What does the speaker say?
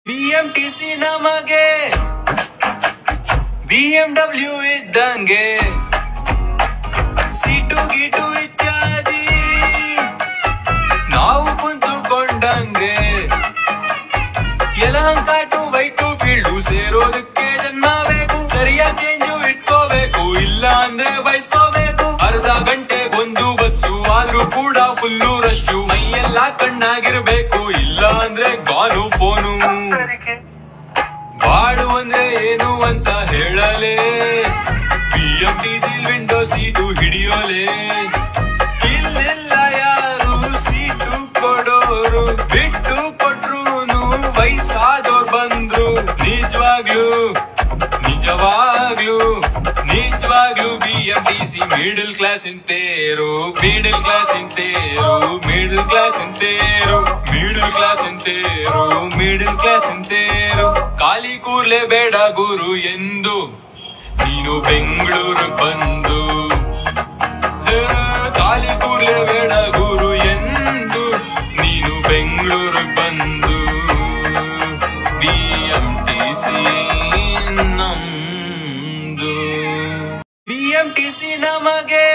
BMTC ನಮಗೆ BMW ಇದ್ದಂಗೆ seat ಗೀಟು ಇತ್ಯಾದಿ ನಾವು ಕುಂತುಕೊಂಡಂಗೆ ಯಲಹಂಕ ವೈಟು ಫೀಲ್ಡು ಸೇರೋದಕ್ಕೆ ಜನ್ಮ ಬೇಕು. ಸರಿಯಾಗಿ ಚೇಂಜು ಇಟ್ಕೋಬೇಕು, ಇಲ್ಲ ಅಂದ್ರೆ ಬಯಸ್ಕೋಬೇಕು. ಅರ್ಧ ಗಂಟೆಗೊಂದು ಬಸ್ಸು ಆದ್ರೂ ಕೂಡ ಫುಲ್ಲು ರಶ್ಶು. ಮೈಯೆಲ್ಲ ಕಣ್ಣಾಗಿರ್ಬೇಕು, ಇಲ್ಲ ಅಂದ್ರೆ ಗಾನು ಫೋನು. ಬಾಳು ಅಂದ್ರೆ ಏನು ಅಂತ ಹೇಳಲೇ, BMTC ವಿಂಡೋ ಸೀಟು ಹಿಡಿಯೋಲೆ. ಇಲ್ಲೆಲ್ಲ ಯಾರು ಸೀಟು ಕೊಡೋರು, ಬಿಟ್ಟು ಕೊಟ್ರುನು ವಯಸ್ಸಾದೋರ್ ಬಂದ್ರು. ನಿಜವಾಗ್ಲೂ BMTC ಮಿಡಲ್ ಕ್ಲಾಸ್ ಇಂತೇರು, ಮಿಡಲ್ ಕ್ಲಾಸ್ ಇಂತೇರು, ಮಿಡಲ್ ಕ್ಲಾಸ್ ಇಂತೇರು, ಮಿಡಲ್ ಕ್ಲಾಸ್ ಇಂತೇರು, ಮಿಡಲ್ ಕ್ಲಾಸ್ ಇಂತೇರು. ಖಾಲಿ ಕೂರ್ಲೆ ಬೇಡ ಗುರು ಎಂದು ನೀನು ಬೆಂಗಳೂರು ಬಂದು, ಖಾಲಿ ಕೂರ್ಲೆ ಬೇಡ ಗುರು ಎಂದು ನೀನು ಬೆಂಗಳೂರು ಬಂದು. BMTC ನಮ್ದು, BMTC ನಮಗೆ